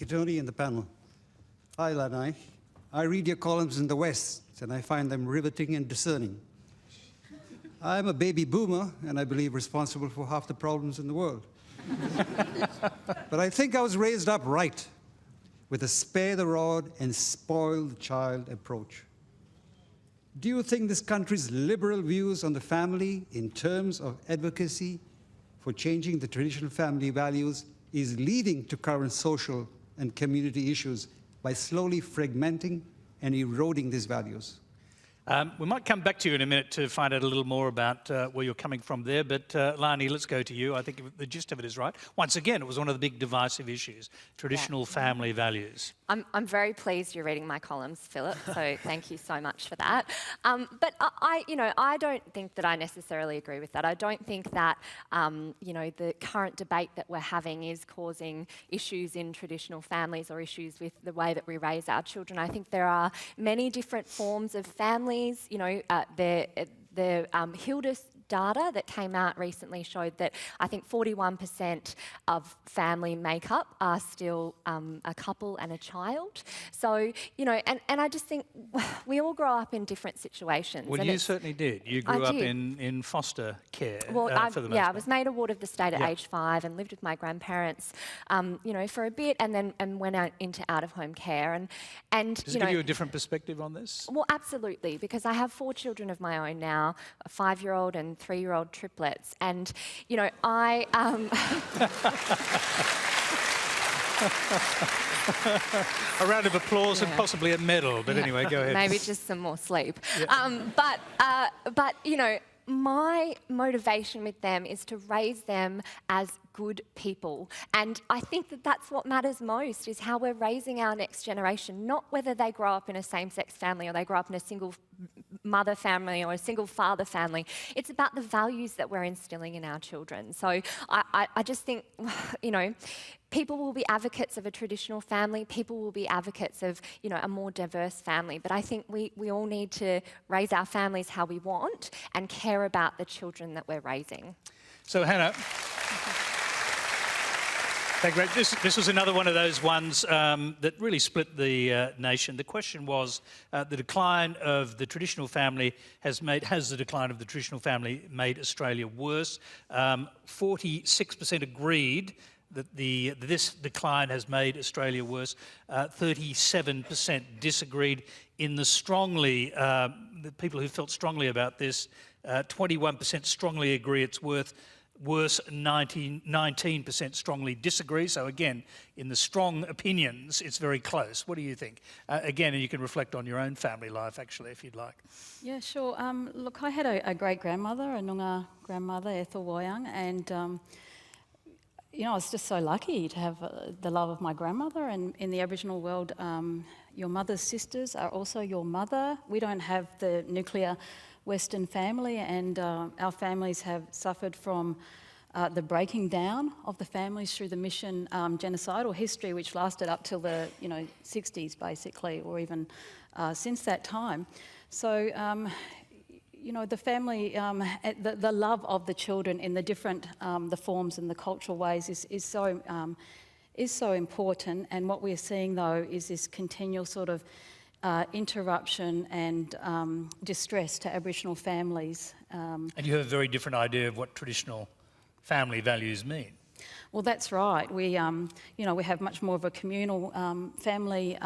Kitoni and the panel. Hi, Lanai. I read your columns in the West, and I find them riveting and discerning. I'm a baby boomer, and I believe responsible for half the problems in the world. But I think I was raised up right, with a spare the rod and spoil the child approach. Do you think this country's liberal views on the family in terms of advocacy for changing the traditional family values is leading to current social and community issues by slowly fragmenting and eroding these values? We might come back to you in a minute to find out a little more about where you're coming from there, but Lanai, let's go to you. I think the gist of it is right. Once again, it was one of the big divisive issues, traditional family values. I'm very pleased you're reading my columns, Philip, so thank you so much for that. But I don't think that I necessarily agree with that. I don't think that, the current debate that we're having is causing issues in traditional families or issues with the way that we raise our children. I think there are many different forms of families. The Hilda's data that came out recently showed that I think 41% of family makeup are still a couple and a child. So, and I just think we all grow up in different situations. Well, you certainly did. You grew up in foster care for the most part. I was made a ward of the state at age 5 and lived with my grandparents, for a bit, and then went out into out-of-home care. And Does it give you a different perspective on this? Well, absolutely, because I have 4 children of my own now, a 5-year-old and 3-year-old triplets, and I a round of applause and possibly a medal, but anyway, go ahead. Maybe just some more sleep. But my motivation with them is to raise them as good people. And I think that that's what matters most, is how we're raising our next generation, not whether they grow up in a same-sex family or they grow up in a single mother family or a single father family. It's about the values that we're instilling in our children. So I just think, people will be advocates of a traditional family, people will be advocates of, a more diverse family, but I think we all need to raise our families how we want and care about the children that we're raising. So Hannah, great. This was another one of those ones that really split the nation. The question was, the decline of the traditional family has the decline of the traditional family made Australia worse? 46% agreed that this decline has made Australia worse. 37% disagreed. In the people who felt strongly about this, 21% strongly agree it's worse. 19% strongly disagree. So again, in the strong opinions, it's very close. What do you think? Again, you can reflect on your own family life, actually, if you'd like. Yeah, sure. Look, I had a great-grandmother, a Noongar grandmother, Ethel Woyang, and I was just so lucky to have the love of my grandmother. And in the Aboriginal world, your mother's sisters are also your mother. We don't have the nuclear Western family, and our families have suffered from the breaking down of the families through the mission genocidal history, which lasted up till the 60s basically, or even since that time. So the family, the love of the children in the different the forms and the cultural ways is so important. And what we're seeing though is this continual sort of interruption and distress to Aboriginal families. And you have a very different idea of what traditional family values mean. Well, that's right. We have much more of a communal family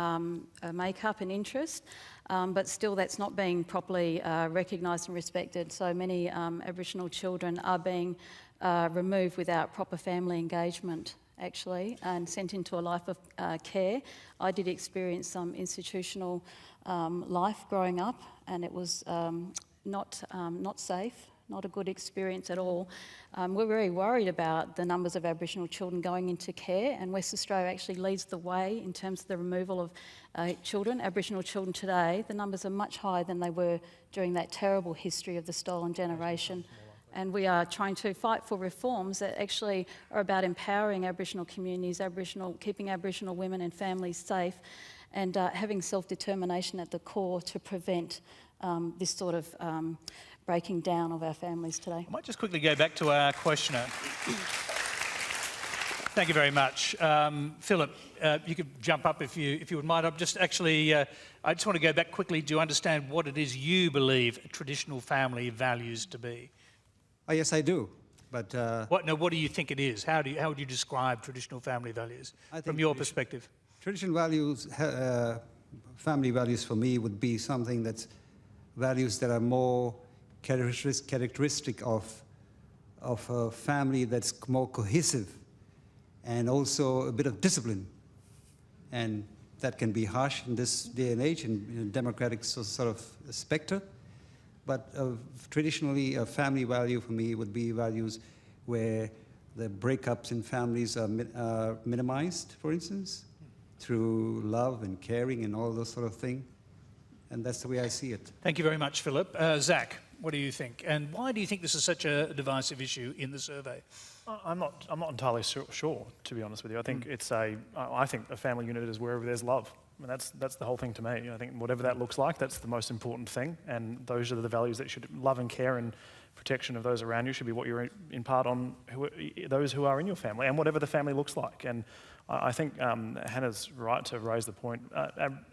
makeup and interest, but still that's not being properly recognised and respected. So many Aboriginal children are being removed without proper family engagement, actually, and sent into a life of care. I did experience some institutional life growing up, and it was not safe, not a good experience at all. We're very worried about the numbers of Aboriginal children going into care, and West Australia actually leads the way in terms of the removal of children, Aboriginal children today. The numbers are much higher than they were during that terrible history of the stolen generation. And we are trying to fight for reforms that actually are about empowering Aboriginal communities, keeping Aboriginal women and families safe, and having self-determination at the core to prevent this sort of breaking down of our families today. I might just quickly go back to our questioner. Thank you very much. Phillip, you could jump up if you would mind. I'm just actually, I just want to go back quickly to understand what it is you believe traditional family values to be. Oh, yes, I do. But What do you think it is? How would you describe traditional family values from your perspective? traditional values, family values for me would be something that's values that are more characteristic of a family that's more cohesive and also a bit of discipline. And that can be harsh in this day and age in a democratic sort of spectre. But traditionally, a family value for me would be values where the breakups in families are minimized, for instance, through love and caring and all those sort of things. And that's the way I see it. Thank you very much, Phillip. Zach, what do you think? And why do you think this is such a divisive issue in the survey? I'm not entirely sure, to be honest with you. I think I think a family unit is wherever there's love. I mean, that's the whole thing to me. I think whatever that looks like, that's the most important thing. And those are the values that should, love and care and protection of those around you should be what you're impart on those who are in your family and whatever the family looks like. And I think Hannah's right to raise the point.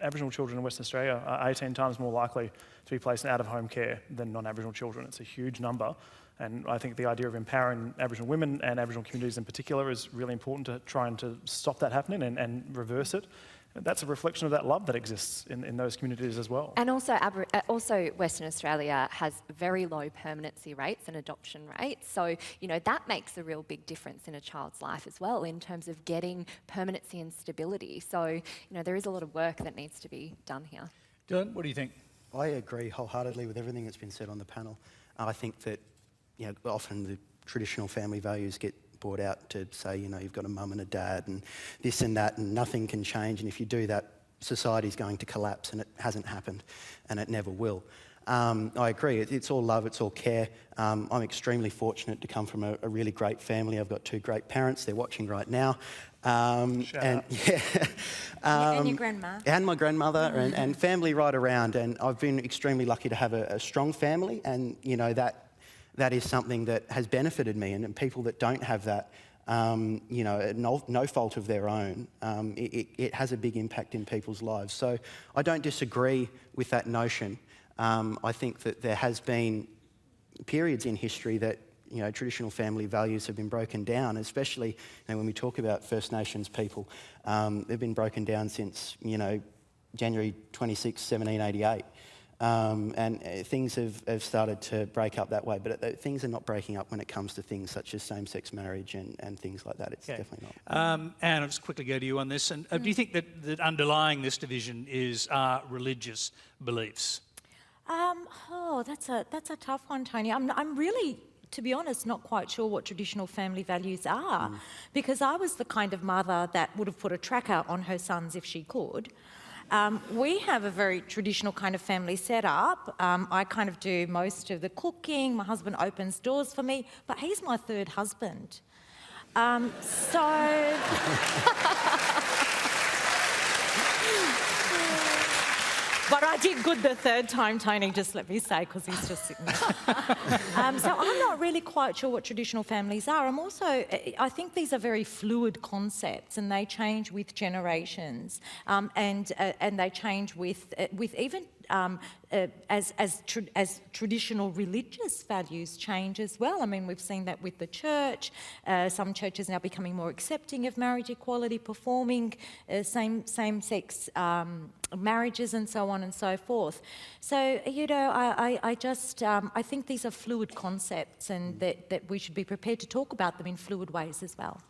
Aboriginal children in Western Australia are 18 times more likely to be placed in out-of-home care than non-Aboriginal children. It's a huge number. And I think the idea of empowering Aboriginal women and Aboriginal communities in particular is really important to try and to stop that happening and reverse it. That's a reflection of that love that exists in those communities as well. And also, also Western Australia has very low permanency rates and adoption rates. So, you know, that makes a real big difference in a child's life as well in terms of getting permanency and stability. So, you know, there is a lot of work that needs to be done here. Dylan, what do you think? I agree wholeheartedly with everything that's been said on the panel. I think that, you know, often the traditional family values get brought out to say, you know, you've got a mum and a dad and this and that and nothing can change, and if you do that, society's going to collapse, and it hasn't happened and it never will. I agree, it's all love, it's all care. I'm extremely fortunate to come from a really great family. I've got two great parents, they're watching right now. And your grandma. And my grandmother and family right around, and I've been extremely lucky to have a strong family, and you know, that is something that has benefited me, and people that don't have that, you know, no fault of their own, it has a big impact in people's lives. So I don't disagree with that notion. I think that there has been periods in history that, you know, traditional family values have been broken down, especially, you know, when we talk about First Nations people. They've been broken down since, you know, January 26, 1788. And things have started to break up that way, but things are not breaking up when it comes to things such as same-sex marriage and things like that. It's definitely not. Anne, I'll just quickly go to you on this. And do you think that underlying this division is religious beliefs? That's a tough one, Tony. I'm really, to be honest, not quite sure what traditional family values are, because I was the kind of mother that would have put a tracker on her sons if she could. We have a very traditional kind of family setup. I kind of do most of the cooking. My husband opens doors for me, but he's my third husband. But I did good the third time, Tony, just let me say, because he's just sitting there. So I'm not really quite sure what traditional families are. I think these are very fluid concepts, and they change with generations, and they change with even as traditional religious values change as well. I mean, we've seen that with the church. Some churches now becoming more accepting of marriage equality, performing same-sex marriages and so on and so forth. So, you know, I think these are fluid concepts, and that we should be prepared to talk about them in fluid ways as well.